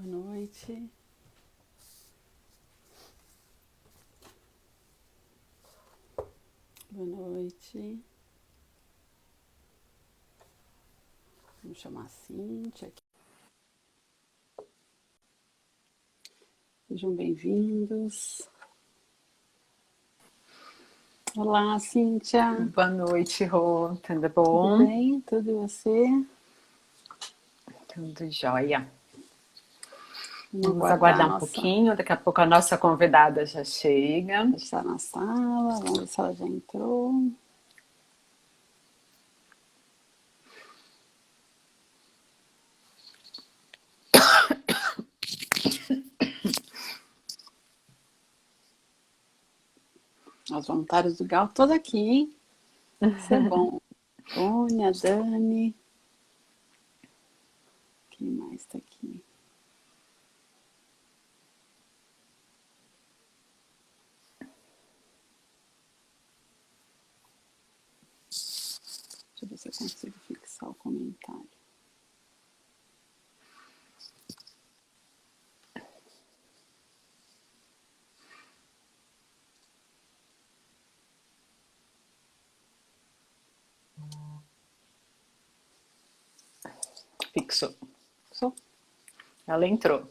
Boa noite. Boa noite. Vamos chamar a Cíntia aqui. Sejam bem-vindos. Olá, Cíntia. Boa noite, Rô. Tudo Tudo bom? bem? Tudo e você? Tudo jóia. Vamos Aguardar um pouquinho, daqui a pouco a nossa convidada já chega. Está na sala, vamos ver se ela já entrou. Os voluntários do Gal todos aqui, hein? Isso é bom. Tônia, Dani. Quem mais está aqui? Deixa eu ver se eu consigo fixar o comentário. Fixou. Só? Ela entrou.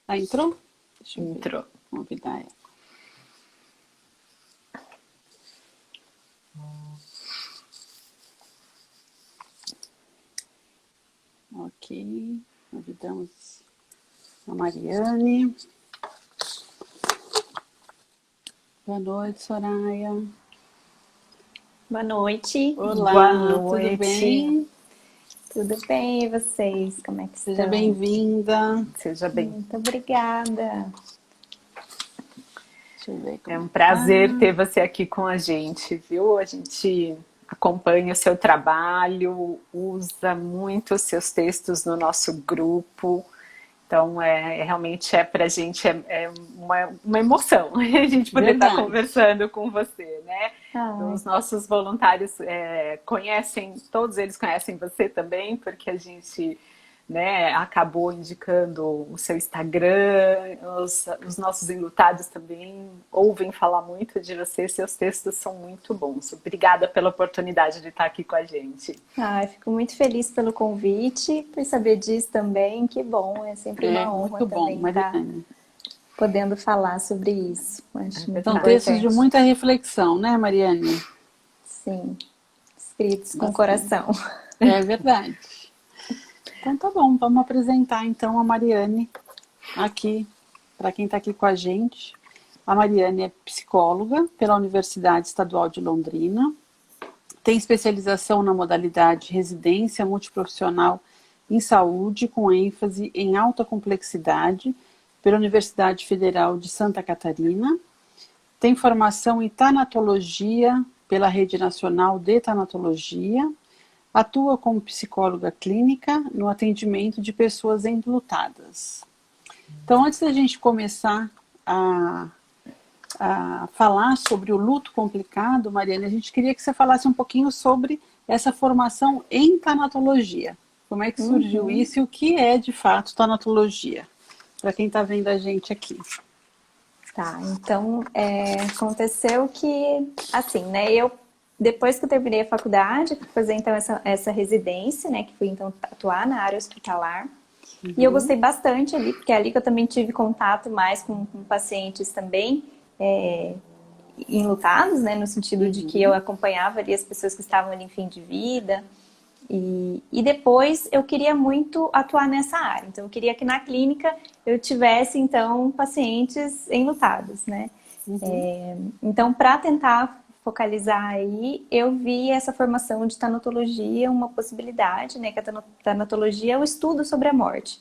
Ah, entrou? Deixa eu Entrou. ver. Convidar ela. Ok. Convidamos a Mariane. Boa noite, Soraya. Boa noite. Olá, Boa tudo noite. bem? Tudo bem, e vocês? Como é que Seja estão? bem-vinda. Seja bem. Muito obrigada. Deixa eu ver como É um que tá. prazer ter você aqui com a gente, viu? A gente acompanha o seu trabalho, usa muito os seus textos no nosso grupo. Então, realmente para a gente uma emoção a gente poder estar Verdade. conversando com você, né? Ai, Os nossos voluntários conhecem, todos eles conhecem você também, porque a gente, né, acabou indicando o seu Instagram, os nossos enlutados também ouvem falar muito de você, seus textos são muito bons. Obrigada pela oportunidade de estar aqui com a gente. fico muito feliz pelo convite, por saber disso também. Que bom, é sempre uma honra muito bom, também estar Mariane. podendo falar sobre isso. Acho muito São textos de importante. muita reflexão, né, Mariane? Sim, escritos com Bastante. coração. É verdade. Então tá bom, vamos apresentar então a Mariane aqui, para quem está aqui com a gente. A Mariane é psicóloga pela Universidade Estadual de Londrina, tem especialização na modalidade residência multiprofissional em saúde, com ênfase em alta complexidade, pela Universidade Federal de Santa Catarina, tem formação em tanatologia pela Rede Nacional de Tanatologia, atua como psicóloga clínica no atendimento de pessoas enlutadas. Então, antes da gente começar a falar sobre o luto complicado, Mariana, a gente queria que você falasse um pouquinho sobre essa formação em tanatologia. Como é que surgiu isso e o que é, de fato, tanatologia? Para quem está vendo a gente aqui. Tá, então aconteceu que, assim, né, depois que eu terminei a faculdade, fui fazer então essa residência, né, que fui então atuar na área hospitalar, e eu gostei bastante ali, porque é ali que eu também tive contato mais com pacientes também enlutados, né, no sentido de que eu acompanhava ali as pessoas que estavam ali em fim de vida, e depois eu queria muito atuar nessa área. Então eu queria que na clínica eu tivesse então pacientes enlutados, né? Então para tentar focalizar aí, eu vi essa formação de tanatologia uma possibilidade, né? Que a tanatologia é o estudo sobre a morte.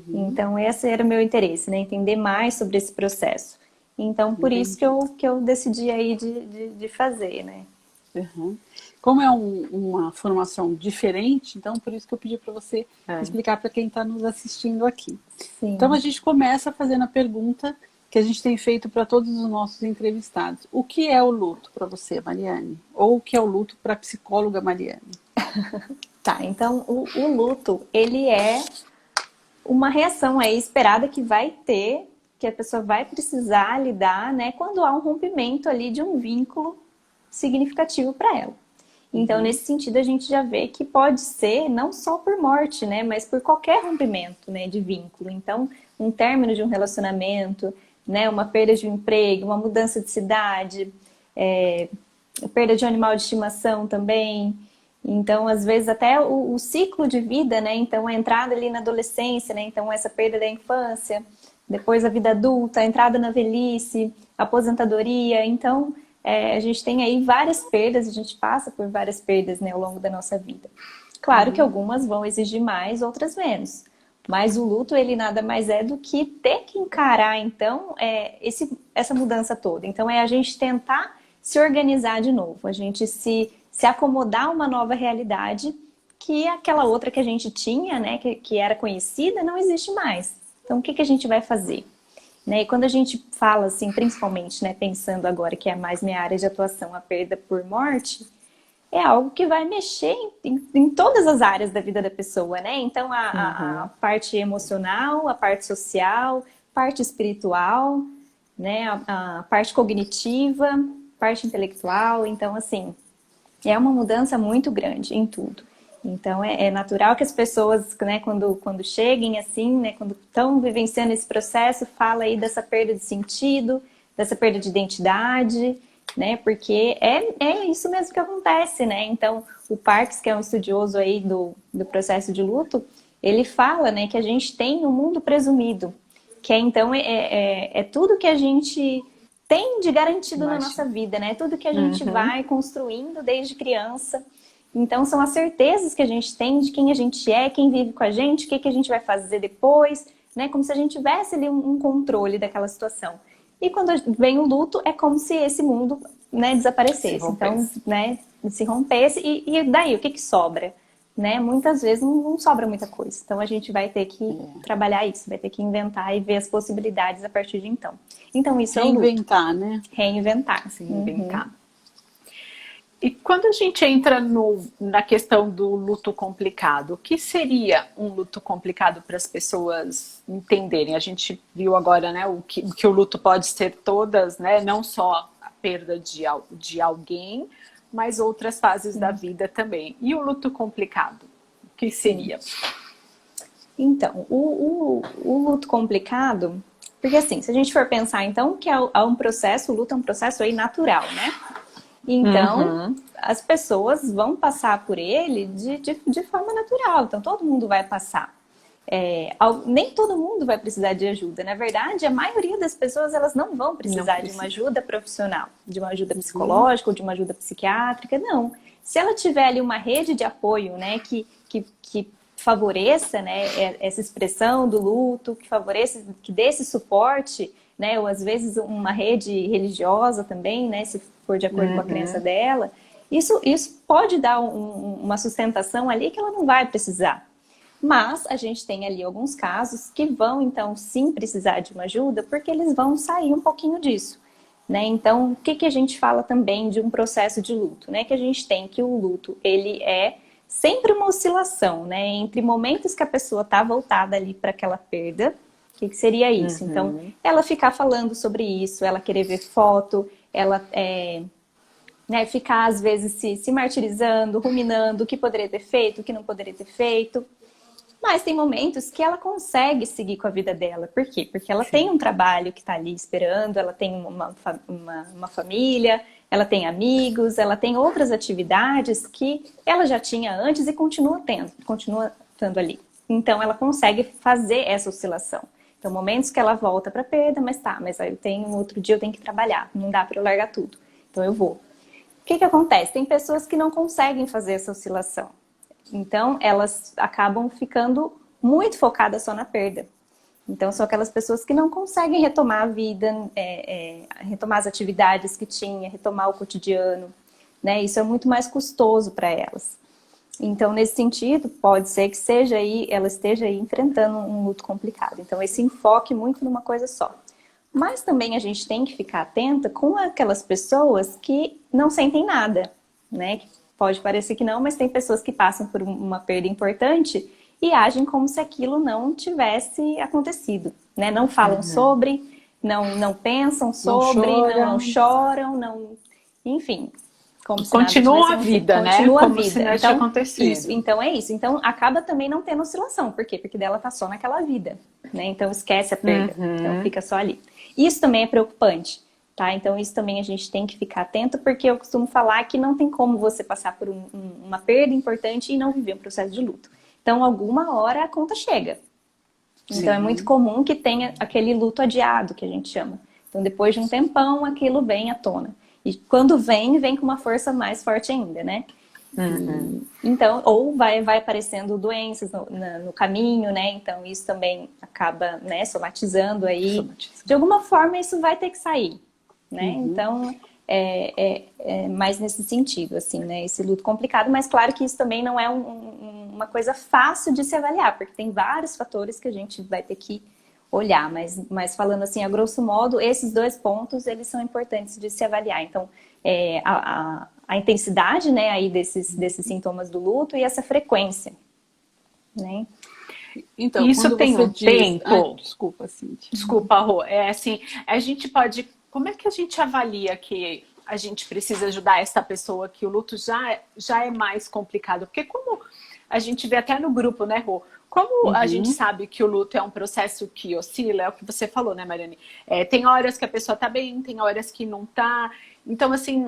Então esse era o meu interesse, né? Entender mais sobre esse processo. Então por isso que eu decidi aí de fazer, né? Uhum. Como é uma formação diferente, então por isso que eu pedi para você explicar para quem está nos assistindo aqui. Sim. Então a gente começa fazendo a pergunta que a gente tem feito para todos os nossos entrevistados. O que é o luto para você, Mariane? Ou o que é o luto para a psicóloga Mariane? Tá, então o luto, ele é uma reação aí esperada que vai ter, que a pessoa vai precisar lidar, né, quando há um rompimento ali de um vínculo significativo para ela. Então, nesse sentido, a gente já vê que pode ser não só por morte, né, mas por qualquer rompimento, né, de vínculo. Então, um término de um relacionamento, né, uma perda de um emprego, uma mudança de cidade, perda de um animal de estimação também. Então, às vezes, até o ciclo de vida, né, então a entrada ali na adolescência, né, então essa perda da infância, depois a vida adulta, a entrada na velhice, a aposentadoria. Então, a gente tem aí várias perdas, a gente passa por várias perdas, né, ao longo da nossa vida. Claro que algumas vão exigir mais, outras menos. Mas o luto, ele nada mais é do que ter que encarar, então, essa mudança toda. Então, é a gente tentar se organizar de novo, a gente se acomodar a uma nova realidade que aquela outra que a gente tinha, né, que era conhecida, não existe mais. Então, o que a gente vai fazer? Né? E quando a gente fala, assim, principalmente, né, pensando agora que é mais minha área de atuação, a perda por morte, é algo que vai mexer em todas as áreas da vida da pessoa, né? Então, a parte emocional, a parte social, parte espiritual, né, a parte cognitiva, parte intelectual. Então, assim, é uma mudança muito grande em tudo. Então, é natural que as pessoas, né, quando cheguem assim, né, quando estão vivenciando esse processo, fala aí dessa perda de sentido, dessa perda de identidade, né, porque é isso mesmo que acontece, né. Então, o Parks, que é um estudioso aí do processo de luto, ele fala, né, que a gente tem um mundo presumido, que então é tudo que a gente tem de garantido na nossa vida, né, tudo que a gente vai construindo desde criança. Então, são as certezas que a gente tem de quem a gente é, quem vive com a gente, o que a gente vai fazer depois, né? Como se a gente tivesse ali um controle daquela situação. E quando vem o luto, é como se esse mundo, né, desaparecesse. Então, né, se rompesse. E daí, o que sobra? Né? Muitas vezes não sobra muita coisa. Então, a gente vai ter que trabalhar isso, vai ter que inventar e ver as possibilidades a partir de então. Então, isso é o luto. Reinventar, né? Reinventar. Se reinventar. E quando a gente entra na questão do luto complicado, o que seria um luto complicado para as pessoas entenderem? A gente viu agora, né, que o luto pode ser todas, né, não só a perda de alguém, mas outras fases da vida também. E o luto complicado, o que seria? Então, o luto complicado, porque assim, se a gente for pensar então que há um processo, o luto é um processo aí natural, né? Então, as pessoas vão passar por ele de forma natural. Então, todo mundo vai passar. Nem todo mundo vai precisar de ajuda. Na verdade, a maioria das pessoas elas não vão precisar de uma ajuda profissional, de uma ajuda psicológica ou de uma ajuda psiquiátrica, não. Se ela tiver ali uma rede de apoio, né, que favoreça, né, essa expressão do luto, que favoreça, que dê esse suporte, né, ou às vezes uma rede religiosa também, né, se for de acordo com a crença dela, isso pode dar uma sustentação ali que ela não vai precisar. Mas a gente tem ali alguns casos que vão, então, sim precisar de uma ajuda, porque eles vão sair um pouquinho disso, né? Então, o que a gente fala também de um processo de luto, né? Que a gente tem que o luto, ele é sempre uma oscilação, né? Entre momentos que a pessoa está voltada ali para aquela perda. O que seria isso? Então, ela ficar falando sobre isso, ela querer ver foto, ela né, ficar, às vezes, se martirizando, ruminando o que poderia ter feito, o que não poderia ter feito. Mas tem momentos que ela consegue seguir com a vida dela. Por quê? Porque ela tem um trabalho que está ali esperando, ela tem uma família, ela tem amigos, ela tem outras atividades que ela já tinha antes e continua estando ali. Então, ela consegue fazer essa oscilação. Então, momentos que ela volta para a perda, mas aí outro dia eu tenho que trabalhar, não dá para eu largar tudo. Então, eu vou. O que acontece? Tem pessoas que não conseguem fazer essa oscilação. Então, elas acabam ficando muito focadas só na perda. Então, são aquelas pessoas que não conseguem retomar a vida, retomar as atividades que tinha, retomar o cotidiano, né? Isso é muito mais custoso para elas. Então, nesse sentido, pode ser que ela esteja aí enfrentando um luto complicado. Então, esse enfoque muito numa coisa só. Mas também a gente tem que ficar atenta com aquelas pessoas que não sentem nada, né? Pode parecer que não, mas tem pessoas que passam por uma perda importante e agem como se aquilo não tivesse acontecido, né? Não falam sobre, não pensam sobre, não choram, enfim, como se nada Continua a tivesse vida, né? Continua a Como vida. se não tivesse acontecido. Isso, então é isso. Então acaba também não tendo oscilação. Por quê? Porque dela tá só naquela vida, né? Então esquece a perda. Então fica só ali. Isso também é preocupante, tá? Então isso também a gente tem que ficar atento, porque eu costumo falar que não tem como você passar por uma perda importante e não viver um processo de luto. Então alguma hora a conta chega. Então é muito comum que tenha aquele luto adiado, que a gente chama. Então depois de um tempão aquilo vem à tona. E quando vem com uma força mais forte ainda, né? Então, ou vai aparecendo doenças no caminho, né? Então isso também acaba, né, somatizando aí. De alguma forma isso vai ter que sair, né? Então é mais nesse sentido, assim, né? Esse luto complicado, mas claro que isso também não é uma coisa fácil de se avaliar, porque tem vários fatores que a gente vai ter que olhar, mas falando assim, a grosso modo, esses 2 pontos, eles são importantes de se avaliar. Então, a intensidade, né, aí desses sintomas do luto e essa frequência, né? Então, isso tem um tempo. Desculpa, Cíntia. Desculpa, Rô. É assim, a gente pode. Como é que a gente avalia que a gente precisa ajudar essa pessoa que o luto já é mais complicado? Porque como a gente vê até no grupo, né, Rô? Como a gente sabe que o luto é um processo que oscila, é o que você falou, né, Mariane? Tem horas que a pessoa tá bem, tem horas que não tá. Então, assim,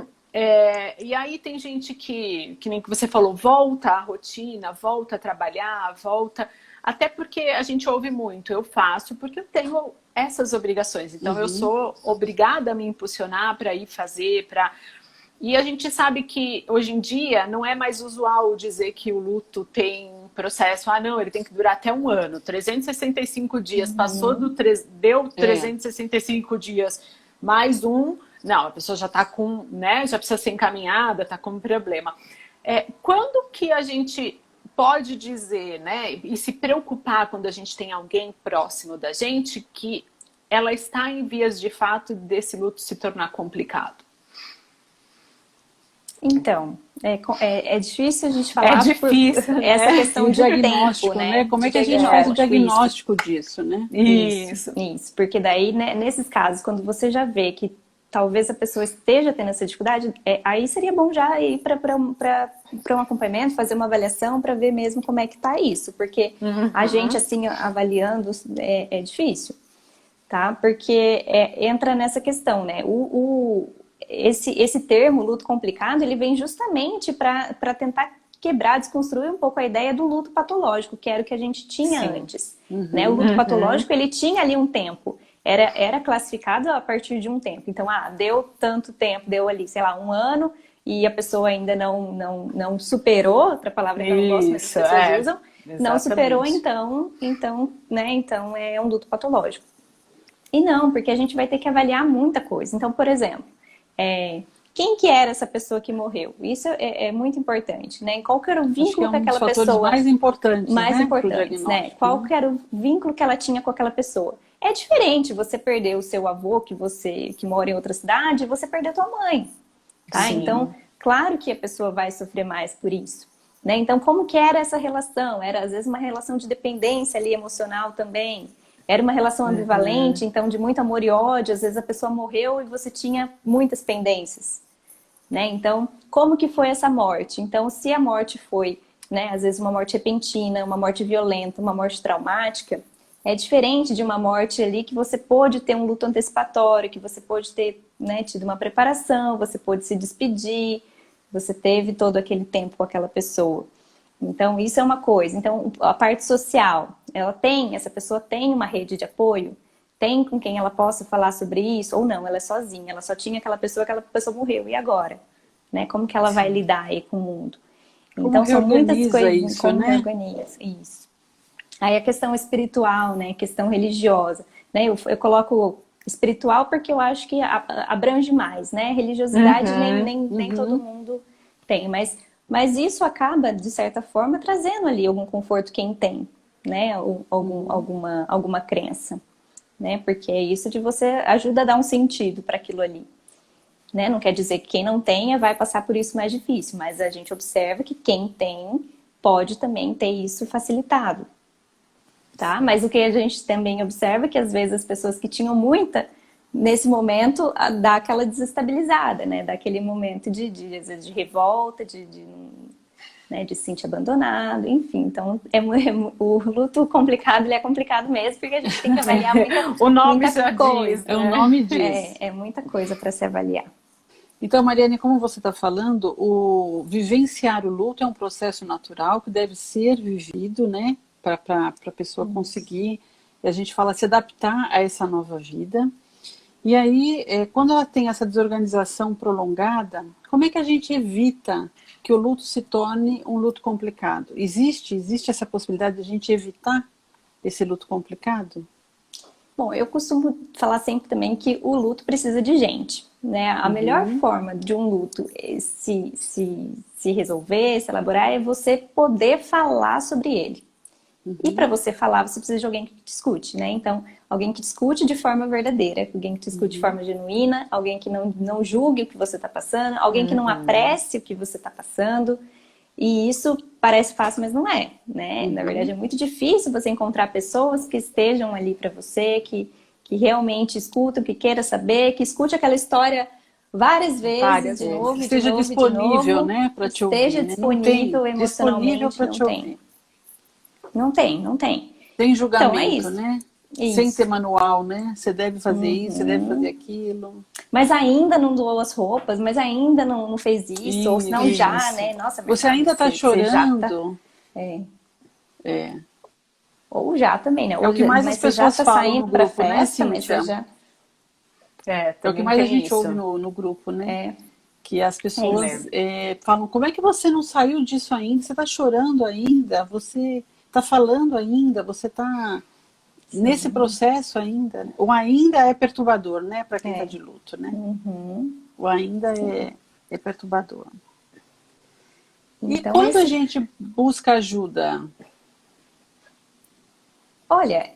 e aí tem gente que nem que você falou, volta à rotina, volta a trabalhar, volta... Até porque a gente ouve muito, eu faço porque eu tenho essas obrigações. Então, eu sou obrigada a me impulsionar para ir fazer, para... E a gente sabe que hoje em dia não é mais usual dizer que o luto tem um processo, não, ele tem que durar até 1 ano, 365 dias, deu 365 dias mais um, não, a pessoa já está com, né, já precisa ser encaminhada, está com um problema. Quando que a gente pode dizer, né, e se preocupar quando a gente tem alguém próximo da gente que ela está em vias de fato desse luto se tornar complicado? Então, é difícil a gente falar difícil, essa questão de diagnóstico, tempo, né? Como é que a gente faz o diagnóstico disso, né? Isso, porque daí, né, nesses casos, quando você já vê que talvez a pessoa esteja tendo essa dificuldade, aí seria bom já ir para um acompanhamento, fazer uma avaliação para ver mesmo como é que tá isso, porque a gente, assim, avaliando é difícil, tá? Porque entra nessa questão, né? Esse termo, luto complicado, ele vem justamente para tentar quebrar, desconstruir um pouco a ideia do luto patológico, que era o que a gente tinha antes. Né? O luto patológico, ele tinha ali um tempo. Era classificado a partir de um tempo. Então, deu tanto tempo, deu ali, sei lá, 1 ano, e a pessoa ainda não superou, outra palavra que eu não gosto, mas as pessoas usam, não superou, então é um luto patológico. E não, porque a gente vai ter que avaliar muita coisa. Então, por exemplo, quem que era essa pessoa que morreu? Isso é muito importante, né? Qual que era o vínculo com aquela pessoa? Mais importantes, né? Qual que era o vínculo que ela tinha com aquela pessoa? É diferente você perder o seu avô, que mora em outra cidade, e você perder a tua mãe, tá? Sim. Então, claro que a pessoa vai sofrer mais por isso, né? Então, como que era essa relação? Era, às vezes, uma relação de dependência ali, emocional também. Era uma relação ambivalente, então de muito amor e ódio. Às vezes a pessoa morreu e você tinha muitas pendências, né? Então, como que foi essa morte? Então, se a morte foi, né, às vezes uma morte repentina, uma morte violenta, uma morte traumática, é diferente de uma morte ali que você pôde ter um luto antecipatório, que você pôde ter, né, tido uma preparação, você pôde se despedir, você teve todo aquele tempo com aquela pessoa. Então, isso é uma coisa. Então, a parte social, essa pessoa tem uma rede de apoio? Tem com quem ela possa falar sobre isso? Ou não, ela é sozinha, ela só tinha aquela pessoa morreu. E agora? Né? Como que ela vai lidar aí com o mundo? Então, são muitas coisas. Isso, como né? organiza isso. Aí a questão espiritual, né? A questão religiosa. Né? Eu coloco espiritual porque eu acho que abrange mais, né? Religiosidade nem todo mundo tem, mas isso acaba, de certa forma, trazendo ali algum conforto quem tem, né? Alguma crença, né? Porque é isso de você ajuda a dar um sentido para aquilo ali, né? Não quer dizer que quem não tenha vai passar por isso mais difícil, mas a gente observa que quem tem pode também ter isso facilitado, tá? Mas o que a gente também observa é que às vezes as pessoas que tinham muita, nesse momento, dá aquela desestabilizada, né? Dá aquele momento às vezes, de revolta, né, de se sentir abandonado, enfim. Então, o luto complicado, ele é complicado mesmo, porque a gente tem que avaliar o nome muita já coisa. diz, né? O nome diz. É muita coisa para se avaliar. Então, Mariane, como você está falando, o vivenciar o luto é um processo natural que deve ser vivido, né, para a pessoa conseguir, a gente fala, se adaptar a essa nova vida. E aí, quando ela tem essa desorganização prolongada, como é que a gente evita que o luto se torne um luto complicado? Existe essa possibilidade de a gente evitar esse luto complicado? Bom, eu costumo falar sempre também que o luto precisa de gente, né? A melhor forma de um luto se resolver, se elaborar, é você poder falar sobre ele. E para você falar, você precisa de alguém que te escute, né? Então, alguém que te escute de forma verdadeira, alguém que te escute de forma genuína, alguém que não julgue o que você está passando, alguém que não apresse o que você está passando. E isso parece fácil, mas não é, né? Na verdade, é muito difícil você encontrar pessoas que estejam ali para você, que realmente escutam, que queira saber, que escute aquela história várias vezes, de novo, esteja de novo, disponível, de novo, né, para te ouvir. esteja Né? disponível emocionalmente, disponível para te ouvir. Não tem. Sem julgamento, Então, é isso. né? Isso. Sem ter manual, né? Você deve fazer isso, você deve fazer aquilo. Mas ainda não doou as roupas, mas ainda não fez isso, ou senão já, né? Nossa, você ainda está chorando. Ou já também, né? É o que mais as pessoas falam no grupo, festa, né, mas você já... É o que mais a gente ouve no grupo, né? Que as pessoas falam, como é que você não saiu disso ainda? Você está chorando ainda? Você está falando ainda? Você está nesse processo ainda? O ainda é perturbador, né? Para quem está de luto, né? O ainda é perturbador. Então, e quando a gente busca ajuda? Olha,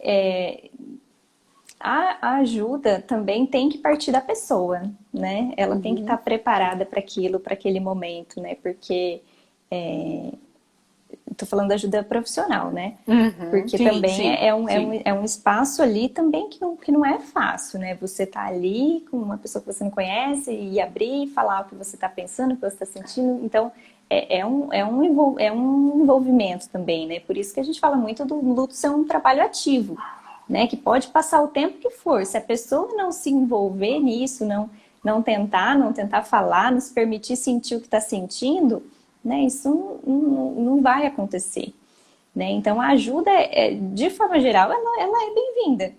a ajuda também tem que partir da pessoa, né? Ela tem que estar preparada para aquilo, para aquele momento, né? Porque estou falando da ajuda profissional, né? Porque também é um espaço ali também que não é fácil, né? Você tá ali com uma pessoa que você não conhece e abrir, falar o que você está pensando, o que você está sentindo. Então, é um envolvimento também, né? Por isso que a gente fala muito do luto ser um trabalho ativo, né? Que pode passar o tempo que for. Se a pessoa não se envolver nisso, não tentar falar, não se permitir sentir o que está sentindo, né? Isso não vai acontecer, né? Então a ajuda, de forma geral, ela é bem-vinda,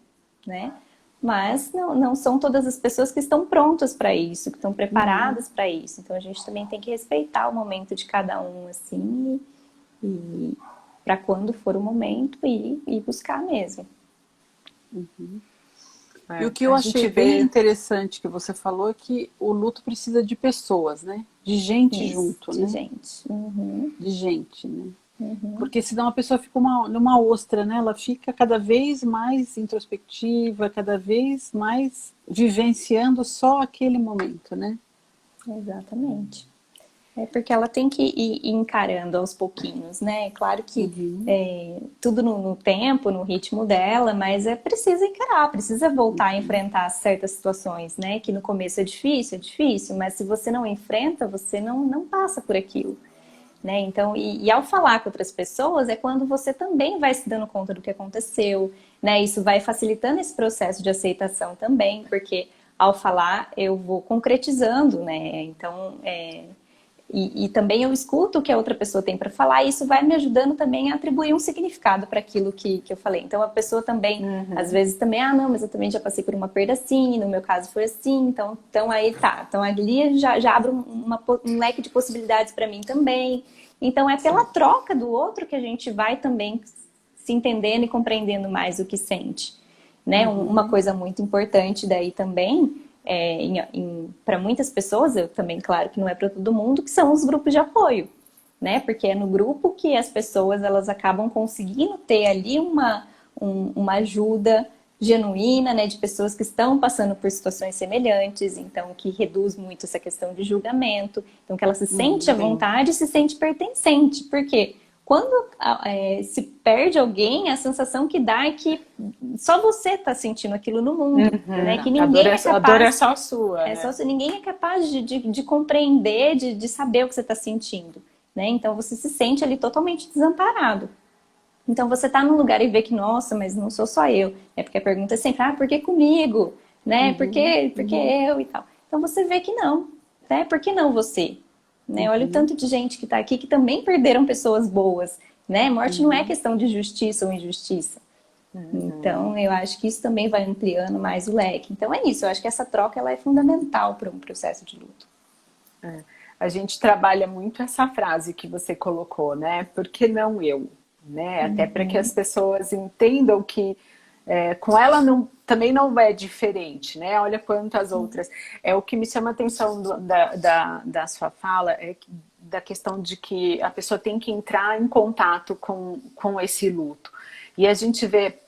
né? Mas não são todas as pessoas que estão prontas para isso, que estão preparadas para isso. Então a gente também tem que respeitar o momento de cada um, assim, e para quando for o momento ir buscar mesmo. E o que eu achei bem interessante que você falou é que o luto precisa de pessoas, né? De gente junto, né? De gente, né? Porque senão a pessoa fica numa ostra, né? Ela fica cada vez mais introspectiva, cada vez mais vivenciando só aquele momento, né? Exatamente. É porque ela tem que ir encarando aos pouquinhos, né? Claro que tudo no tempo, no ritmo dela, mas precisa encarar, precisa voltar a enfrentar certas situações, né? Que no começo é difícil, mas se você não enfrenta, você não passa por aquilo, né? Então, e ao falar com outras pessoas é quando você também vai se dando conta do que aconteceu, né? Isso vai facilitando esse processo de aceitação também, porque ao falar eu vou concretizando, né? Então, e também eu escuto o que a outra pessoa tem para falar, e isso vai me ajudando também a atribuir um significado para aquilo que eu falei. Então a pessoa também, às vezes também, não, mas eu também já passei por uma perda assim, no meu caso foi assim, então aí tá. Então ali já abre um leque de possibilidades para mim também. Então é pela troca do outro que a gente vai também se entendendo e compreendendo mais o que sente, né? Uma coisa muito importante daí também, para muitas pessoas, eu também, claro que não é para todo mundo, que são os grupos de apoio, né? Porque é no grupo que as pessoas elas acabam conseguindo ter ali uma ajuda genuína, né? De pessoas que estão passando por situações semelhantes, então que reduz muito essa questão de julgamento, então que ela se sente à vontade e se sente pertencente, porque quando se perde alguém, a sensação que dá é que só você está sentindo aquilo no mundo, né? Que ninguém é capaz... A dor é só sua. Ninguém é capaz de compreender, de saber o que você está sentindo, né? Então você se sente ali totalmente desamparado. Então você está num lugar e vê que, nossa, mas não sou só eu. É porque a pergunta é sempre, por que comigo? Né? Por que eu e tal? Então você vê que não, né? Por que não você? Né? Olha o tanto de gente que está aqui que também perderam pessoas boas, né? Morte não é questão de justiça ou injustiça. Então, eu acho que isso também vai ampliando mais o leque. Então, é isso. Eu acho que essa troca ela é fundamental para um processo de luto. A gente trabalha muito essa frase que você colocou, né? Por que não eu? Né? Até para que as pessoas entendam que com ela também não é diferente, né? Olha quantas outras. O que me chama a atenção da sua fala é da questão de que a pessoa tem que entrar em contato com esse luto. E a gente vê,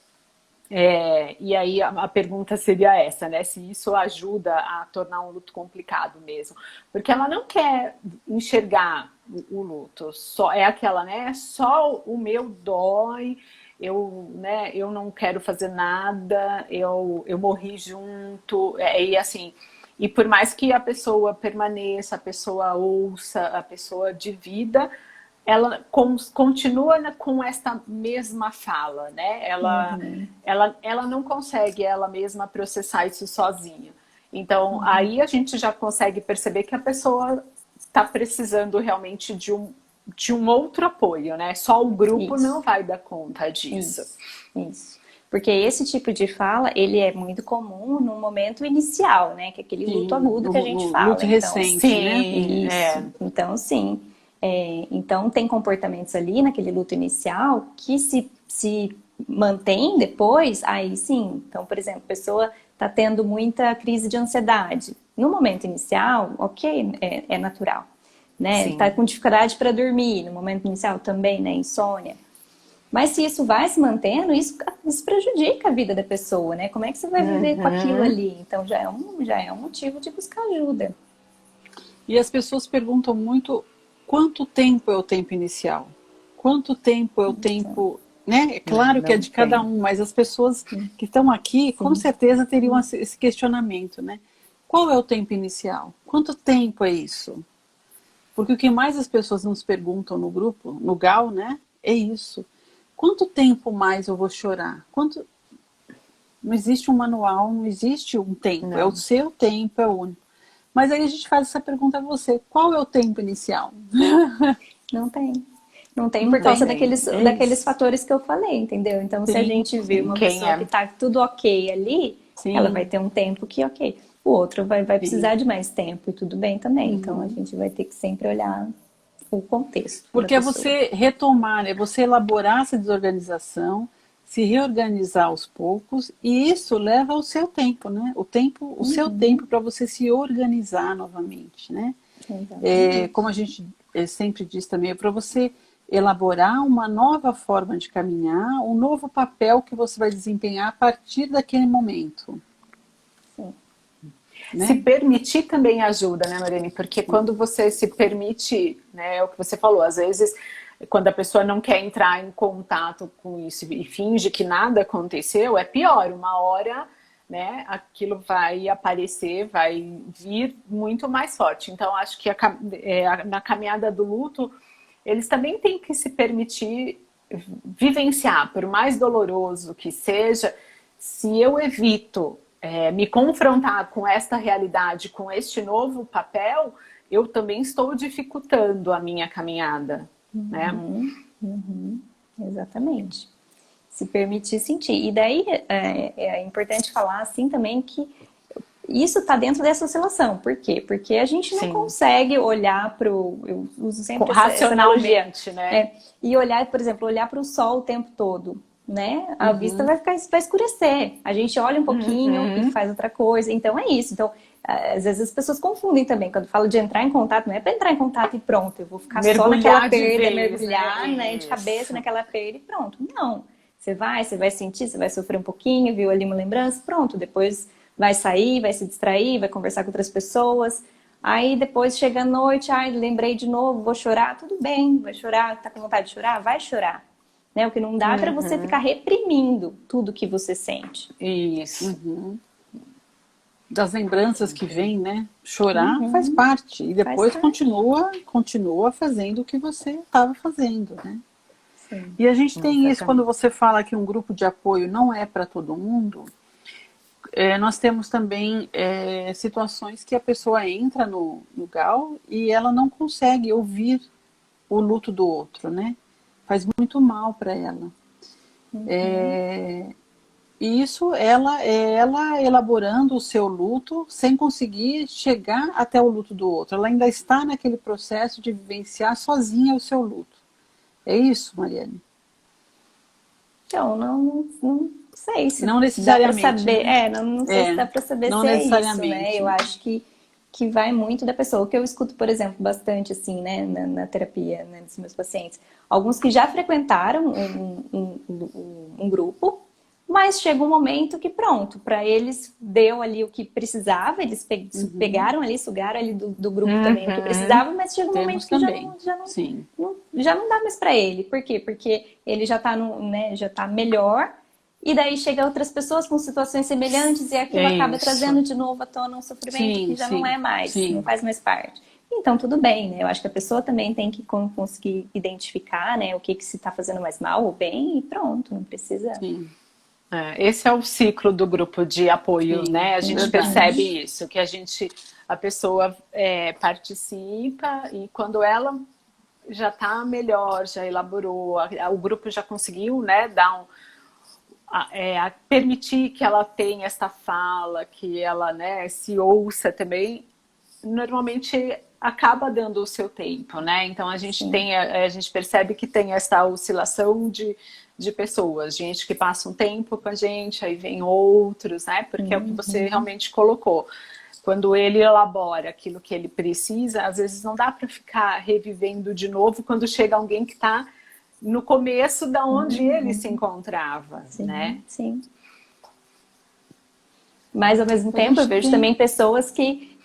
e aí a pergunta seria essa, né? Se isso ajuda a tornar um luto complicado mesmo. Porque ela não quer enxergar o luto, só é aquela, né? Só o meu dói, eu não quero fazer nada, eu morri junto, e assim... E por mais que a pessoa permaneça, a pessoa ouça, a pessoa divida, ela continua com esta mesma fala, né? Ela não consegue ela mesma processar isso sozinha. Então, aí a gente já consegue perceber que a pessoa está precisando realmente de um outro apoio, né? Só o grupo não vai dar conta disso. Isso. Porque esse tipo de fala, ele é muito comum no momento inicial, né? Que é aquele luto agudo que a gente fala. Luto recente, né? Isso. Então, sim. Então, tem comportamentos ali naquele luto inicial que se mantém depois, aí sim. Então, por exemplo, a pessoa está tendo muita crise de ansiedade. No momento inicial, ok, é natural. Né? Está com dificuldade para dormir, no momento inicial também, né? Insônia. Mas se isso vai se mantendo, isso prejudica a vida da pessoa, né? Como é que você vai viver com aquilo ali? Então já é um motivo de buscar ajuda. E as pessoas perguntam muito quanto tempo é o tempo inicial? Quanto tempo é o tempo... Né? É claro que é de cada um, mas as pessoas que estão aqui, com certeza teriam esse questionamento, né? Qual é o tempo inicial? Quanto tempo é isso? Porque o que mais as pessoas nos perguntam no grupo, no GAL, né? É isso. Quanto tempo mais eu vou chorar? Não existe um manual, não existe um tempo. Não. É o seu tempo, é único. Mas aí a gente faz essa pergunta a você. Qual é o tempo inicial? Não tem. Não tem por causa daqueles fatores que eu falei, entendeu? Então, se a gente vê uma pessoa que tá tudo ok ali, ela vai ter um tempo que ok. O outro vai precisar de mais tempo e tudo bem também. Então, a gente vai ter que sempre olhar o contexto. Porque é você retomar, é você elaborar essa desorganização, se reorganizar aos poucos, e isso leva ao seu tempo, né? O seu tempo para você se organizar novamente, né? Como a gente sempre diz também, é para você elaborar uma nova forma de caminhar, um novo papel que você vai desempenhar a partir daquele momento. Né? Se permitir também ajuda, né, Mariane? Porque quando você se permite, né, é o que você falou, às vezes, quando a pessoa não quer entrar em contato com isso e finge que nada aconteceu, é pior. Uma hora, né, aquilo vai aparecer, vai vir muito mais forte. Então, acho que na caminhada do luto, eles também têm que se permitir vivenciar, por mais doloroso que seja, se eu evito me confrontar com esta realidade, com este novo papel, eu também estou dificultando a minha caminhada. Né? Exatamente. Se permitir sentir. E daí é importante falar assim também que isso está dentro dessa oscilação. Por quê? Porque a gente não consegue olhar para o... Eu uso sempre racionalmente, né? E olhar, por exemplo, olhar para o sol o tempo todo. Né? A vista vai escurecer. A gente olha um pouquinho e faz outra coisa. Então é isso. Então, às vezes as pessoas confundem também. Quando falo de entrar em contato, não é para entrar em contato e pronto. Eu vou ficar só naquela perda, mergulhar, né, de cabeça naquela perda e pronto. Não. Você vai sentir, você vai sofrer um pouquinho, viu ali uma lembrança, pronto. Depois vai sair, vai se distrair, vai conversar com outras pessoas. Aí depois chega a noite, ai, lembrei de novo, vou chorar, tudo bem, vai chorar, tá com vontade de chorar? Vai chorar. Né? O que não dá é para você ficar reprimindo tudo que você sente. Isso. Das lembranças que vêm, né? Chorar faz parte. E depois continua fazendo o que você estava fazendo, né? Sim. E a gente tem isso, quando você fala que um grupo de apoio não é para todo mundo, nós temos também situações que a pessoa entra no GAL e ela não consegue ouvir o luto do outro, né? Faz muito mal para ela. E isso ela elaborando o seu luto sem conseguir chegar até o luto do outro. Ela ainda está naquele processo de vivenciar sozinha o seu luto. É isso, Mariane? Então, não sei se não necessariamente, dá para saber. né? Não sei se dá para saber não se é isso, necessariamente, né? Eu acho que vai muito da pessoa. O que eu escuto, por exemplo, bastante assim, né, na terapia, né, dos meus pacientes. Alguns que já frequentaram um grupo, mas chega um momento que pronto, para eles deu ali o que precisava, eles pegaram ali, sugaram ali do grupo também o que precisava, mas chega um momento que já não dá mais para ele. Por quê? Porque ele já tá já tá melhor, e daí chega outras pessoas com situações semelhantes e aquilo acaba trazendo de novo à tona um sofrimento que já não é mais, não faz mais parte. Então, tudo bem, né? Eu acho que a pessoa também tem que conseguir identificar, né, o que se está fazendo mais mal ou bem, e pronto, não precisa... Esse é o ciclo do grupo de apoio, né? A gente percebe isso, que a pessoa participa e quando ela já está melhor, já elaborou, o grupo já conseguiu, né, dar permitir que ela tenha essa fala, que ela, né, se ouça também, normalmente acaba dando o seu tempo, né? Então a gente a gente percebe que tem essa oscilação de pessoas, gente que passa um tempo com a gente, aí vem outros, né? Porque é o que você realmente colocou. Quando ele elabora aquilo que ele precisa, às vezes não dá para ficar revivendo de novo quando chega alguém que está no começo da onde ele se encontrava, né? Sim. Mas ao mesmo tempo eu vejo também pessoas que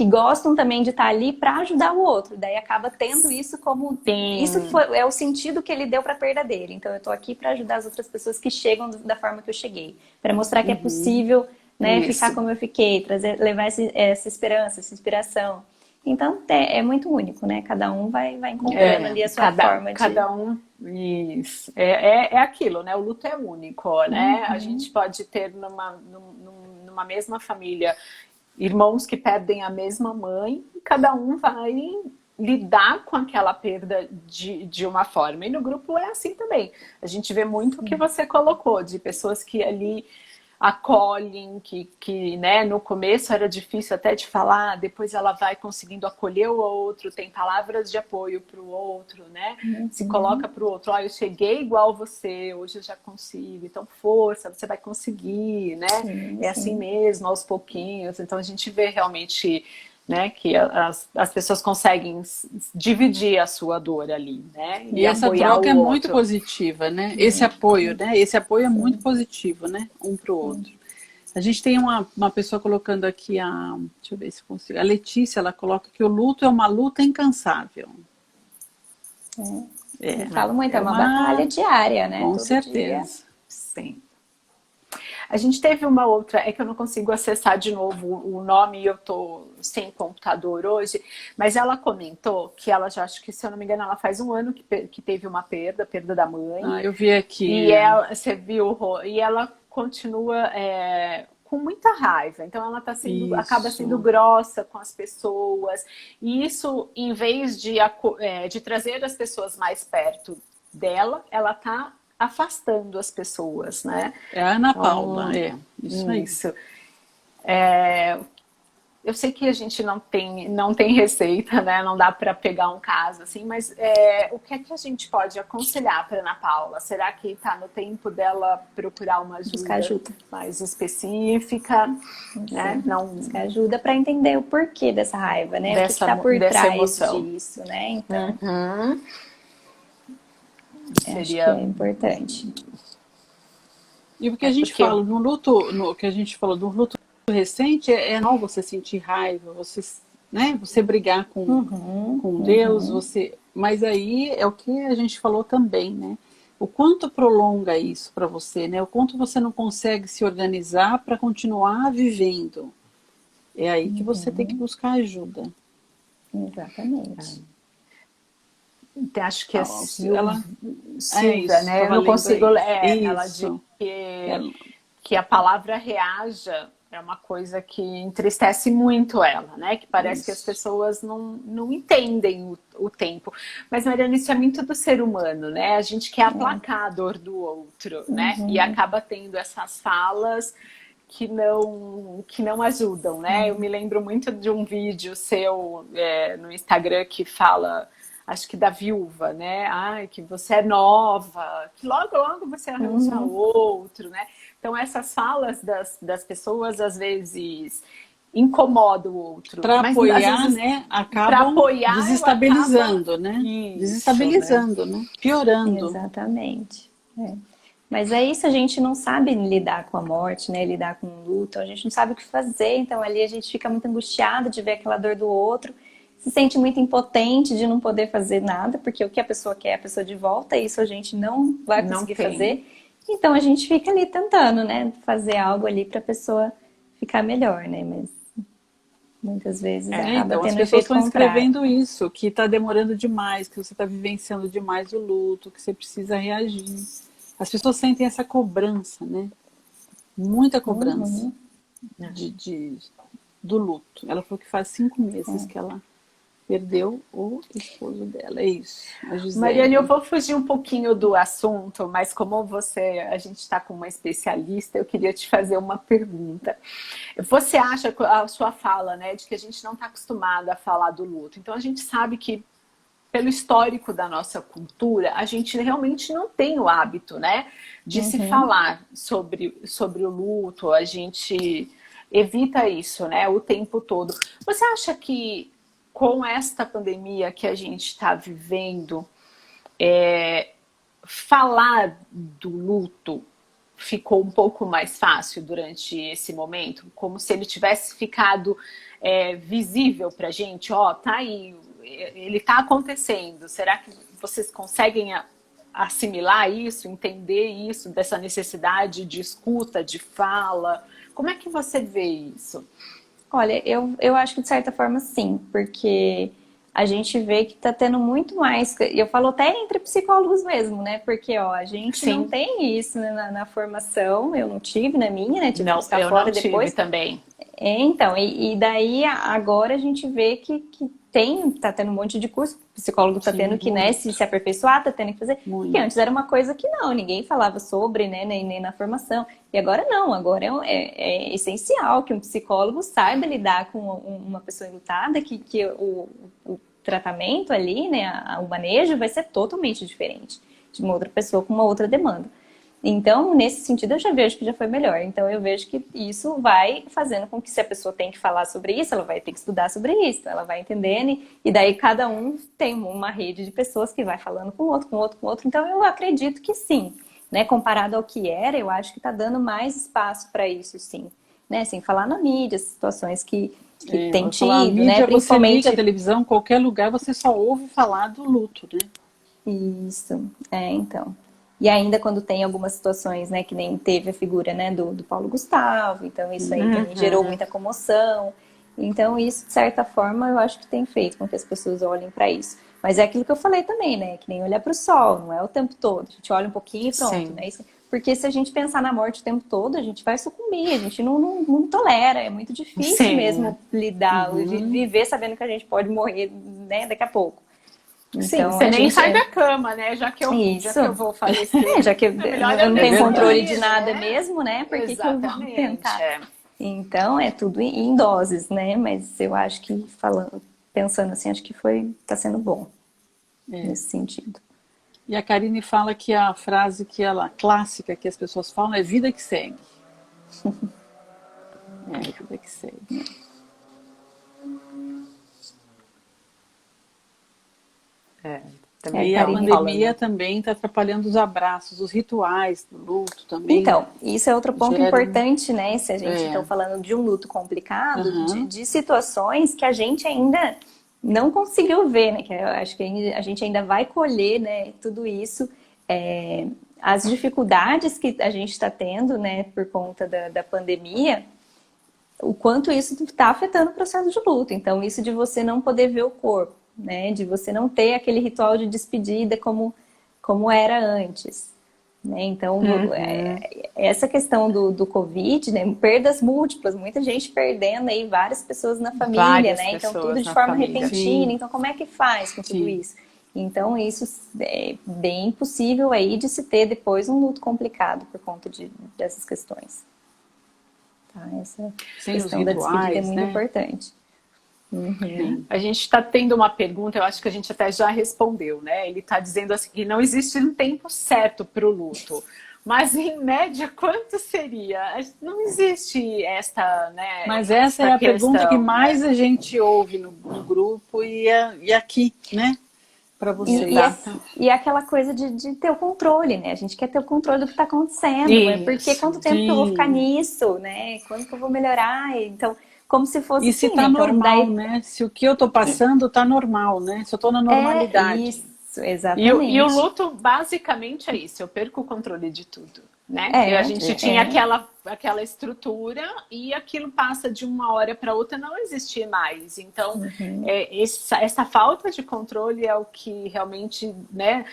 gostam também de estar ali para ajudar o outro. Daí acaba tendo isso como... Isso é o sentido que ele deu para a perda dele. Então eu estou aqui para ajudar as outras pessoas que chegam da forma que eu cheguei. Para mostrar que é possível, né, ficar como eu fiquei, levar essa esperança, essa inspiração. Então é muito único, né? Cada um vai encontrando ali a sua forma de... Cada um, isso. É aquilo, né? O luto é único, né? A gente pode ter numa mesma família irmãos que perdem a mesma mãe, e cada um vai lidar com aquela perda de uma forma. E no grupo é assim também. A gente vê muito o que você colocou, de pessoas que ali acolhem, que né, no começo era difícil até de falar, depois ela vai conseguindo acolher o outro, tem palavras de apoio para o outro, né? Se coloca para o outro, eu cheguei igual você, hoje eu já consigo, então força, você vai conseguir, né? Assim mesmo, aos pouquinhos. Então a gente vê realmente, né, que as pessoas conseguem dividir a sua dor ali, né? E essa troca é muito positiva, né? Esse apoio, né? Esse apoio é muito positivo, né? Um para o outro. A gente tem uma pessoa colocando aqui, deixa eu ver se consigo. A Letícia, ela coloca que o luto é uma luta incansável. Eu falo muito, é uma batalha diária, né? Com Todo certeza. Dia. Sim. A gente teve uma outra, é que eu não consigo acessar de novo o nome e eu tô sem computador hoje, mas ela comentou que ela já, acho que se eu não me engano, ela faz um ano que teve uma perda da mãe. Eu vi aqui. E você viu, e ela continua com muita raiva, então ela acaba sendo grossa com as pessoas, e isso, em vez de trazer as pessoas mais perto dela, ela tá afastando as pessoas, né? É a Ana Paula, isso aí. Eu sei que a gente não tem receita, né? Não dá para pegar um caso assim, mas o que é que a gente pode aconselhar para Ana Paula? Será que está no tempo dela procurar uma ajuda mais específica? Né? Buscar ajuda para entender o porquê dessa raiva, né? O que está por trás emoção. Disso, né? Então, acho que é importante. E o que a gente fala que a gente falou do luto recente é normal você sentir raiva, você né? Você brigar com Deus, você... Mas aí é o que a gente falou também, né? O quanto prolonga isso para você, né? O quanto você não consegue se organizar para continuar vivendo. É aí que você tem que buscar ajuda. Exatamente. Então, acho que a Ela... Silvia, né? Eu não consigo ler. Ela diz Isso. que a palavra reaja é uma coisa que entristece muito ela, né? Que parece que as pessoas não entendem o tempo. Mas, Mariana, isso é muito do ser humano, né? A gente quer aplacar a dor do outro, né? E acaba tendo essas falas que não ajudam, né? Eu me lembro muito de um vídeo seu no Instagram que fala, acho que da viúva, né? Ai, que você é nova, que logo, logo você arranja outro, né? Então, essas falas das pessoas, às vezes, incomodam o outro. Para apoiar, vezes, né? Acabam desestabilizando, né? Isso, desestabilizando, né? Piorando. Exatamente. Mas é isso, a gente não sabe lidar com a morte, né? Lidar com o luto, a gente não sabe o que fazer, então ali a gente fica muito angustiado de ver aquela dor do outro, se sente muito impotente de não poder fazer nada, porque o que a pessoa quer é a pessoa de volta, e isso a gente não vai conseguir fazer. Então a gente fica ali tentando, né? Fazer algo ali para a pessoa ficar melhor, né? Mas muitas vezes acaba tendo as pessoas efeito estão contrário. escrevendo isso, que está demorando demais, que você está vivenciando demais o luto, que você precisa reagir. As pessoas sentem essa cobrança, né? Muita cobrança do luto. Ela falou que faz 5 meses que ela perdeu o esposo dela. É isso. A Gisele. Mariane, eu vou fugir um pouquinho do assunto, mas como a gente está com uma especialista, eu queria te fazer uma pergunta. Você acha, a sua fala, né, de que a gente não está acostumado a falar do luto. Então a gente sabe que pelo histórico da nossa cultura, a gente realmente não tem o hábito, né, de se falar sobre o luto, a gente evita isso, né, o tempo todo. Você acha que com esta pandemia que a gente está vivendo, falar do luto ficou um pouco mais fácil durante esse momento? Como se ele tivesse ficado visível para a gente? Tá aí, ele está acontecendo. Será que vocês conseguem assimilar isso, entender isso, dessa necessidade de escuta, de fala? Como é que você vê isso? Olha, eu acho que de certa forma sim, porque a gente vê que tá tendo muito mais, eu falo até entre psicólogos mesmo, né? Porque, a gente não tem isso, né, na formação, eu não tive na minha, né? Tive que buscar fora depois. Tive também. Então, e daí agora a gente vê que tá tendo um monte de curso, o psicólogo tá tendo que, né, se aperfeiçoar, tá tendo que fazer. Porque antes era uma coisa que ninguém falava sobre, né, nem na formação. E agora não, agora é essencial que um psicólogo saiba lidar com uma pessoa enlutada, que o tratamento ali, né, o manejo vai ser totalmente diferente de uma outra pessoa com uma outra demanda. Então, nesse sentido, eu já vejo que já foi melhor. Então, eu vejo que isso vai fazendo com que, se a pessoa tem que falar sobre isso, ela vai ter que estudar sobre isso, ela vai entendendo, e daí cada um tem uma rede de pessoas que vai falando com o outro, com o outro, com o outro. Então, eu acredito que sim, né? Comparado ao que era, eu acho que está dando mais espaço para isso, sim. Né? Assim, falar na mídia, situações que tem tido, mídia, né? Principalmente você liga a televisão, qualquer lugar, você só ouve falar do luto, né? Isso, então. E ainda quando tem algumas situações, né, que nem teve a figura, né, do Paulo Gustavo, então isso aí também gerou muita comoção. Então isso, de certa forma, eu acho que tem feito com que as pessoas olhem para isso. Mas é aquilo que eu falei também, né, que nem olhar para o sol, não é o tempo todo. A gente olha um pouquinho e pronto, né? Porque se a gente pensar na morte o tempo todo, a gente vai sucumbir, a gente não tolera, é muito difícil mesmo lidar, viver sabendo que a gente pode morrer, né, daqui a pouco. Então, você nem sai da cama, né? Já que eu vou falecer. Já que eu não tenho controle de nada mesmo, né? Por que eu vou tentar? Então, é tudo em doses, né? Mas eu acho que, pensando assim, acho que tá sendo bom nesse sentido. E a Karine fala que a frase clássica que as pessoas falam é vida que segue. Vida que segue. também E a estavam pandemia falando. também está atrapalhando os abraços, os rituais do luto também. Então, isso é outro ponto Geram- importante, né? Se a gente É. está falando de um luto complicado, Aham. de situações que a gente ainda não conseguiu ver, né? Que eu acho que a gente ainda vai colher, né? Tudo isso, as dificuldades que a gente está tendo, né? Por conta da pandemia, o quanto isso está afetando o processo de luto. Então, isso de você não poder ver o corpo, né? De você não ter aquele ritual de despedida como era antes. Né? Então, essa questão do Covid, né? Perdas múltiplas, muita gente perdendo aí, várias pessoas na família, Várias né? Então, pessoas tudo de na forma família. repentina. Sim. Então, como é que faz com tudo Sim. isso? Então, isso é bem possível aí de se ter depois um luto complicado por conta dessas questões. Tá? Essa Sem os questão da despedida é rituais, muito né? importante. Sim. A gente está tendo uma pergunta, eu acho que a gente até já respondeu, né? Ele está dizendo assim que não existe um tempo certo para o luto. Mas, em média, quanto seria? Não existe esta, né? Mas essa é a pergunta que mais a gente ouve no grupo e aqui, né? Para vocês. E aquela coisa de ter o controle, né? A gente quer ter o controle do que está acontecendo. É porque quanto tempo que eu vou ficar nisso, né? Quando que eu vou melhorar? Então, como se fosse E se assim, tá né? Então, normal, né? Se o que eu tô passando tá normal, né? Se eu tô na normalidade. Isso, exatamente. E o luto, basicamente, é isso. Eu perco o controle de tudo, né? Porque a gente tinha aquela estrutura e aquilo passa de uma hora para outra, não existe mais. Então, essa falta de controle é o que realmente, né,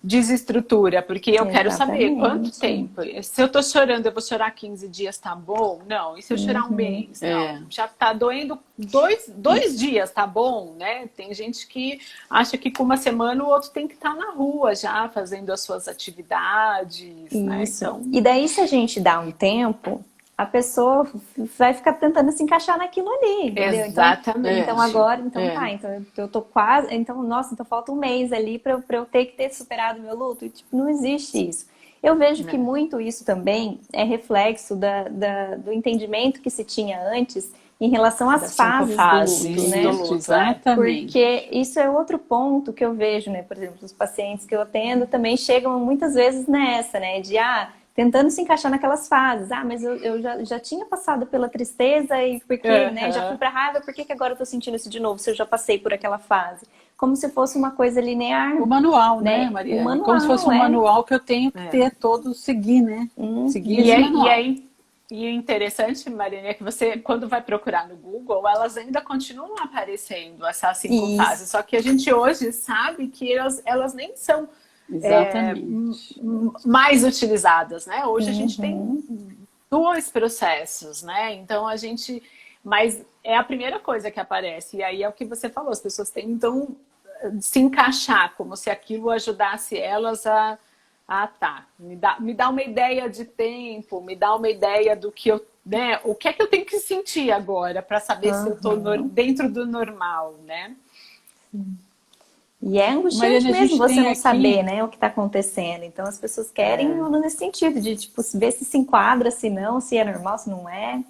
desestrutura. Porque eu quero saber quanto tempo. Se eu tô chorando, eu vou chorar 15 dias, tá bom? Não. E se eu chorar um mês? Não. Já tá doendo dois dias, tá bom, né? Tem gente que acha que com uma semana o outro tem que estar na rua já, fazendo as suas atividades, né? Então... E daí, se a gente dá um tempo, a pessoa vai ficar tentando se encaixar naquilo ali, entendeu? Exatamente. Então agora, então eu tô quase, então falta um mês ali para eu ter que ter superado o meu luto. E, tipo, não existe isso. Eu vejo que muito isso também é reflexo do entendimento que se tinha antes em relação às fases do luto, né? Exatamente. Porque isso é outro ponto que eu vejo, né? Por exemplo, os pacientes que eu atendo também chegam muitas vezes nessa, né? De, tentando se encaixar naquelas fases. Mas eu já tinha passado pela tristeza e porque, né? Já fui pra raiva, por que agora eu tô sentindo isso de novo se eu já passei por aquela fase? Como se fosse uma coisa linear. O manual, né, Maria? O manual, como se fosse um manual que eu tenho que ter todo, seguir, né? Seguir esse manual. E o interessante, Mariana, é que você, quando vai procurar no Google, elas ainda continuam aparecendo, essas 5 fases. Só que a gente hoje sabe que elas nem são mais utilizadas, né? Hoje a gente tem 2 processos, né? Então a gente... Mas é a primeira coisa que aparece. E aí é o que você falou, as pessoas tentam se encaixar, como se aquilo ajudasse elas a... tá. Me dá uma ideia de tempo, me dá uma ideia do que eu, né? O que é que eu tenho que sentir agora para saber se eu estou dentro do normal, né? E é angustiante mesmo você não saber, né, o que está acontecendo. Então as pessoas querem nesse sentido de tipo ver se enquadra, se não, se é normal, se não é.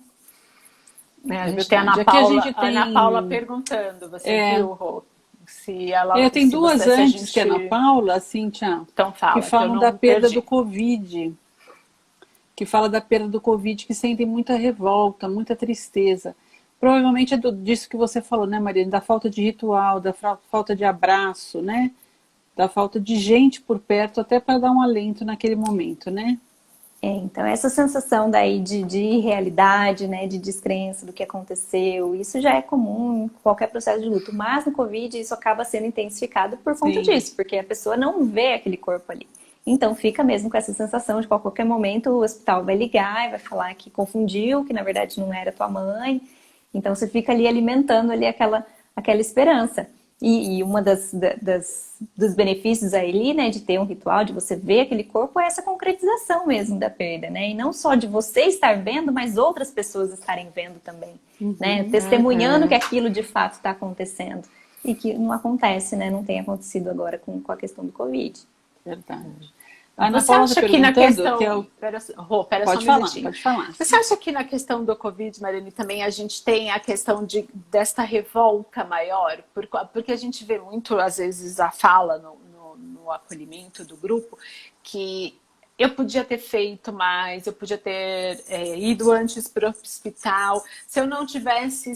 A gente tem a Ana Paula perguntando, você viu, Rô? Tem duas antes que a Ana Paula, Cíntia, então fala, que falam da perda do Covid. Que fala da perda do Covid, que sentem muita revolta, muita tristeza. Provavelmente é disso que você falou, né, Mariana? Da falta de ritual, da falta de abraço, né? Da falta de gente por perto, até para dar um alento naquele momento, né? Então essa sensação daí de irrealidade, né, de descrença do que aconteceu, isso já é comum em qualquer processo de luto, mas no Covid isso acaba sendo intensificado por conta disso, porque a pessoa não vê aquele corpo ali. Então fica mesmo com essa sensação de que a qualquer momento o hospital vai ligar e vai falar que confundiu, que na verdade não era tua mãe. Então você fica ali alimentando ali aquela esperança. E uma dos benefícios aí, né, de ter um ritual, de você ver aquele corpo, é essa concretização mesmo da perda, né? E não só de você estar vendo, mas outras pessoas estarem vendo também, né? Testemunhando que aquilo de fato está acontecendo. E que não acontece, né? Não tem acontecido agora com a questão do Covid. Verdade. Você acha que na questão... Pode falar. Você acha que na questão do Covid, Mariane, também a gente tem a questão desta revolta maior? Porque a gente vê muito, às vezes, a fala no acolhimento do grupo, que eu podia ter feito mais, eu podia ter ido antes para o hospital. Se eu não tivesse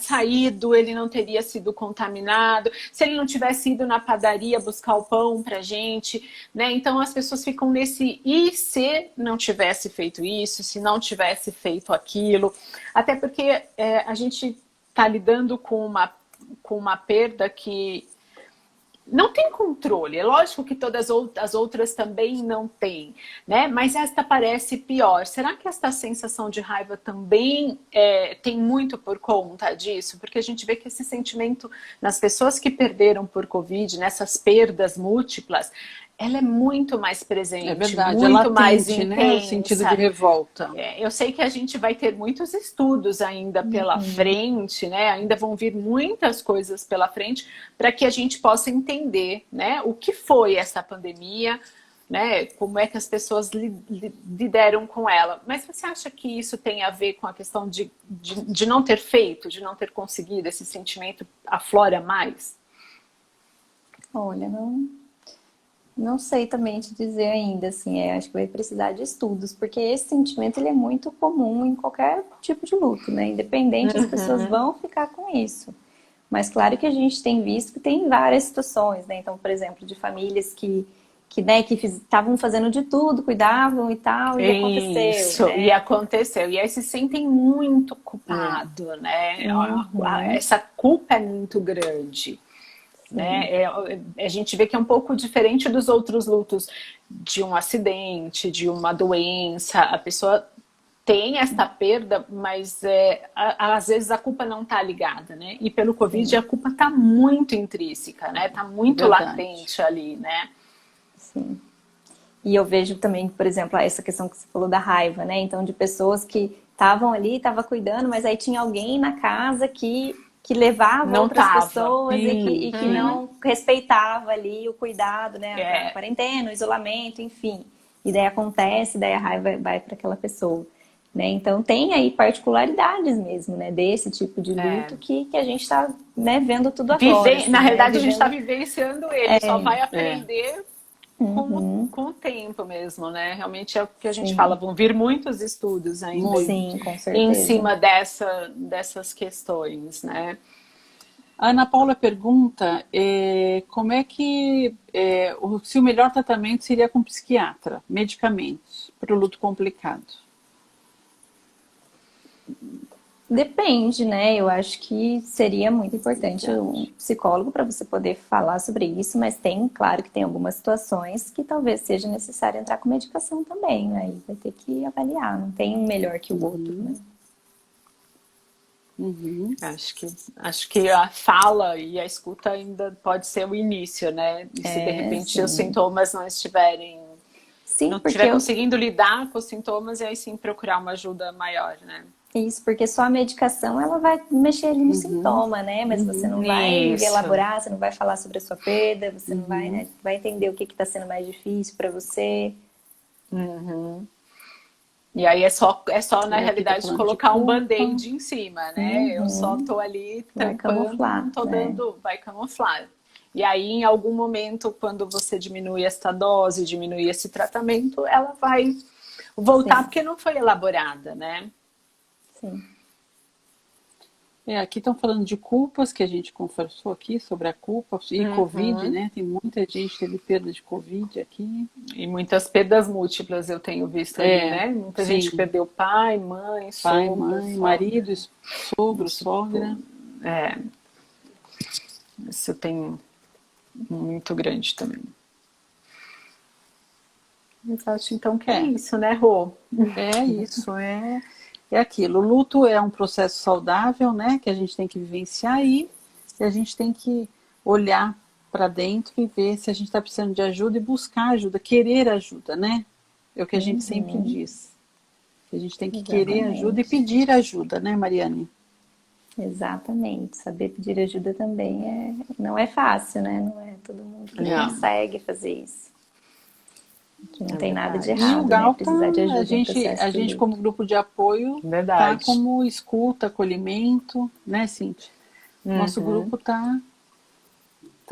saído, ele não teria sido contaminado. Se ele não tivesse ido na padaria buscar o pão para a gente, né? Então as pessoas ficam nesse e se não tivesse feito isso, se não tivesse feito aquilo. Até porque a gente está lidando com uma perda que não tem controle. É lógico que todas as outras também não têm, né? Mas esta parece pior. Será que esta sensação de raiva também tem muito por conta disso? Porque a gente vê que esse sentimento nas pessoas que perderam por Covid, nessas perdas múltiplas, ela é muito mais presente, É verdade, muito é latente, mais intensa. né? O sentido de revolta. Eu sei que a gente vai ter muitos estudos ainda pela frente, né? Ainda vão vir muitas coisas pela frente para que a gente possa entender, né? O que foi essa pandemia, né? Como é que as pessoas lidaram com ela. Mas você acha que isso tem a ver com a questão de não ter feito, de não ter conseguido, esse sentimento aflora mais? Olha, não sei também te dizer ainda, assim, acho que vai precisar de estudos, porque esse sentimento ele é muito comum em qualquer tipo de luto, né? Independente, as pessoas vão ficar com isso. Mas claro que a gente tem visto que tem várias situações, né? Então, por exemplo, de famílias que estavam fazendo de tudo, cuidavam e tal, e aconteceu. Isso, né? e aconteceu. E aí se sentem muito culpados, né? Essa culpa é muito grande. Né? A gente vê que é um pouco diferente dos outros lutos, de um acidente, de uma doença. A pessoa tem esta perda, mas às vezes a culpa não está ligada, né? E pelo Covid a culpa está muito intrínseca, né? Está muito latente ali, né? Sim. E eu vejo também, por exemplo, essa questão que você falou da raiva, né? Então, de pessoas que estavam ali, estavam cuidando, mas aí tinha alguém na casa que levava não outras tava. pessoas e que não respeitava ali o cuidado, né? A quarentena, o isolamento, enfim. E daí acontece, daí a raiva vai para aquela pessoa. Né? Então tem aí particularidades mesmo, né? Desse tipo de luto que a gente está, né, vendo tudo agora. Assim, na realidade, né? a gente está vivenciando ele, só vai aprender com o tempo mesmo, né? Realmente é o que a gente fala, vão vir muitos estudos ainda Sim, com certeza. em cima dessas questões, né? A Ana Paula pergunta como é que se o melhor tratamento seria com psiquiatra, medicamentos para o luto complicado. Depende, né? Eu acho que seria muito importante um psicólogo para você poder falar sobre isso, mas claro que tem algumas situações que talvez seja necessário entrar com medicação também, né? E vai ter que avaliar, não tem um melhor que o outro, né? Acho que a fala e a escuta ainda pode ser o início, né? E se de repente os sintomas não estiverem conseguindo lidar com os sintomas, e aí sim procurar uma ajuda maior, né? Isso, porque só a medicação ela vai mexer ali no sintoma, né? Mas você não vai elaborar, você não vai falar sobre a sua perda, você não vai, né? Vai entender o que está sendo mais difícil para você. E aí é só na realidade colocar um band-aid em cima, né? Eu só tô ali tampando, vai camuflar. E aí, em algum momento, quando você diminui essa dose, diminui esse tratamento, ela vai voltar porque não foi elaborada, né? Sim. Aqui estão falando de culpas, que a gente conversou aqui sobre a culpa e Covid, né? Tem muita gente que teve perda de Covid aqui. E muitas perdas múltiplas eu tenho visto ali, né? Muita gente perdeu pai, mãe, marido, sogro, sogra. Isso tem muito grande também. Mas acho então que é isso, né, Rô? É isso, é aquilo. O luto é um processo saudável, né? Que a gente tem que vivenciar e a gente tem que olhar para dentro e ver se a gente está precisando de ajuda e buscar ajuda, querer ajuda, né? É o que a gente sempre diz. A gente tem que querer ajuda e pedir ajuda, né, Mariane? Exatamente. Saber pedir ajuda também não é fácil, né? Não é todo mundo que consegue fazer isso. Que não tem nada de errado, e o Gal, né? Precisar de ajuda. A gente como grupo de apoio tá como escuta, acolhimento, né, Cíntia? Nosso grupo tá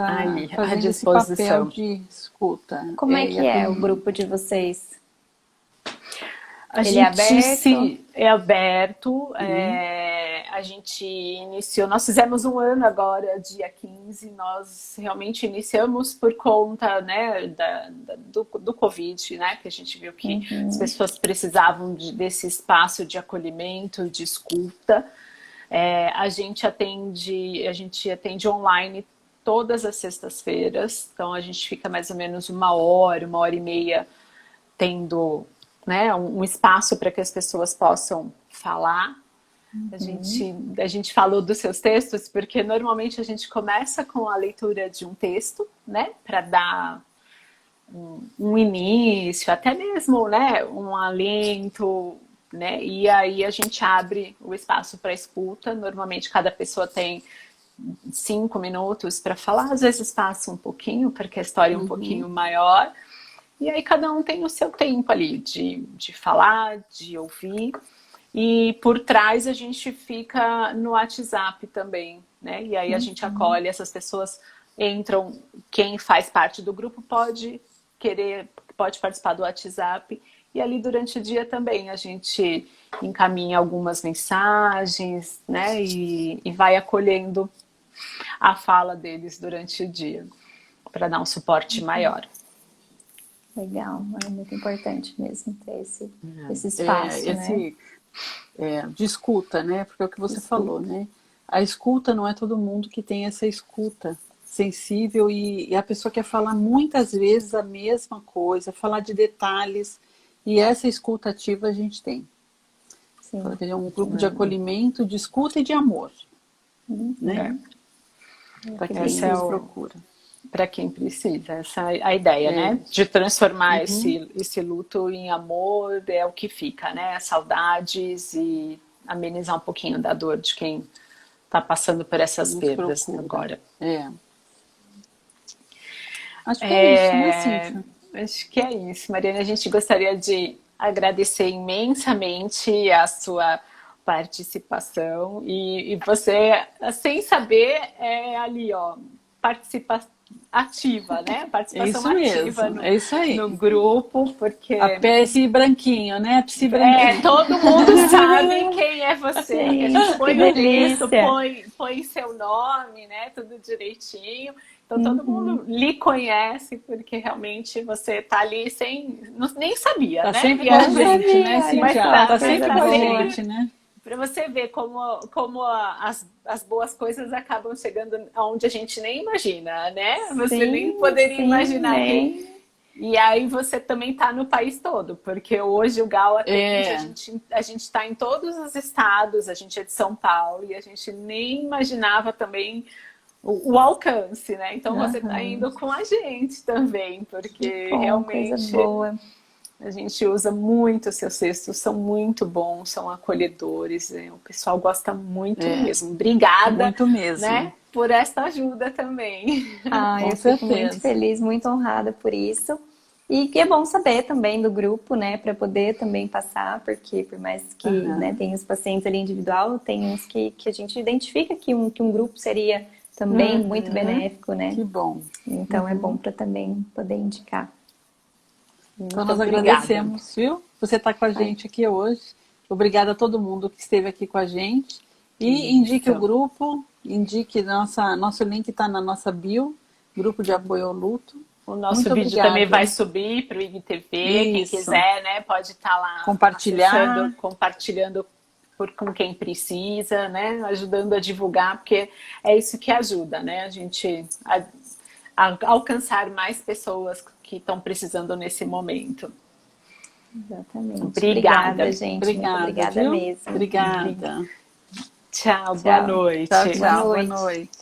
tá aí, à fazendo esse papel disposição. de escuta. Como é E que é o acolhimento. grupo de vocês? A Ele é gente aberto? é aberto, Uhum. a gente iniciou, nós fizemos um ano agora, dia 15, nós realmente iniciamos por conta, né, do Covid, né, que a gente viu que as Uhum. pessoas precisavam desse espaço de acolhimento, de escuta. A gente atende online todas as sextas-feiras, então a gente fica mais ou menos uma hora e meia tendo, né, um espaço para que as pessoas possam falar. A gente falou dos seus textos, porque normalmente a gente começa com a leitura de um texto, né, para dar um início, até mesmo, né, um alento, né, e aí a gente abre o espaço para escuta. Normalmente cada pessoa tem 5 minutos para falar, às vezes passa um pouquinho, porque a história é um pouquinho Uhum. maior. E aí cada um tem o seu tempo ali de falar, de ouvir. E por trás a gente fica no WhatsApp também, né? E aí a gente acolhe, essas pessoas entram, quem faz parte do grupo pode participar do WhatsApp. E ali durante o dia também a gente encaminha algumas mensagens, né? E vai acolhendo a fala deles durante o dia, para dar um suporte maior. Legal, é muito importante mesmo ter esse É, espaço, né? de escuta, né? Porque é o que você falou, Escuta. né? A escuta não é todo mundo que tem essa escuta sensível e a pessoa quer falar muitas vezes a mesma coisa, falar de detalhes, e essa escuta ativa a gente tem. Sim. É um grupo de acolhimento, de escuta e de amor, né? Para Que quem Essa é nos delícia. procura. para quem precisa. Essa é a ideia, É. né? De transformar Uhum. esse luto em amor é o que fica, né? Saudades e amenizar um pouquinho da dor de quem está passando por essas Nos perdas procura. agora. Acho que é isso, né, Cíntia? Acho que é isso, Mariana. A gente gostaria de agradecer imensamente a sua participação e você, sem saber, é ali, ó, participa ativa, né? É Participação isso ativa mesmo, é isso aí. no grupo, porque A Pepsi branquinho, né? A Pepsi branquinho. todo mundo sabe quem é você, porque a gente Gente, que põe o texto, delícia. põe seu nome, né? Tudo direitinho. Então todo mundo lhe conhece, porque realmente você tá ali nem sabia, Tá né? sempre E com a a Não gente, gente, né, sabia, olha mas Cíntia? só, Tá coisa sempre com a boa. gente, né? para você ver como as boas coisas acabam chegando aonde a gente nem imagina, né? Você nem Sim, poderia sim, imaginar que. nem. E aí você também está no país todo, porque hoje o Gal atende, É, a gente está em todos os estados, a gente é de São Paulo e a gente nem imaginava também o alcance, né? Então você está Aham. indo com a gente também, Que porque bom, coisa realmente boa. a gente usa muito seus textos, são muito bons, são acolhedores, o pessoal gosta muito é, mesmo. Obrigada, muito né, mesmo. por esta ajuda também. Ah, Com eu fico muito certeza. feliz, muito honrada por isso. E que é bom saber também do grupo, né, para poder também passar, porque por mais que, né, Aham. tem os pacientes ali individual, tem uns que a gente identifica que um grupo seria também muito benéfico, né? Que bom. Então é bom para também poder indicar. Então Muito nós obrigada. agradecemos, viu? Você está com a Ai, gente aqui hoje. Obrigada a todo mundo que esteve aqui com a gente. E indique o Isso. grupo, indique nosso link está na nossa bio, grupo de apoio ao luto. O nosso Muito vídeo também vai obrigada. subir para o IGTV. Quem Isso. quiser, né, pode estar lá Compartilhar. acessando, compartilhando com quem precisa, né, ajudando a divulgar, porque é isso que ajuda, né, a gente a alcançar mais pessoas que estão precisando nesse momento. exatamente. Obrigada. Obrigada, gente. Muito Obrigada, obrigada viu? mesmo. Obrigada. Tchau, boa Tchau. noite. Tchau, Boa tchau. Boa noite. noite.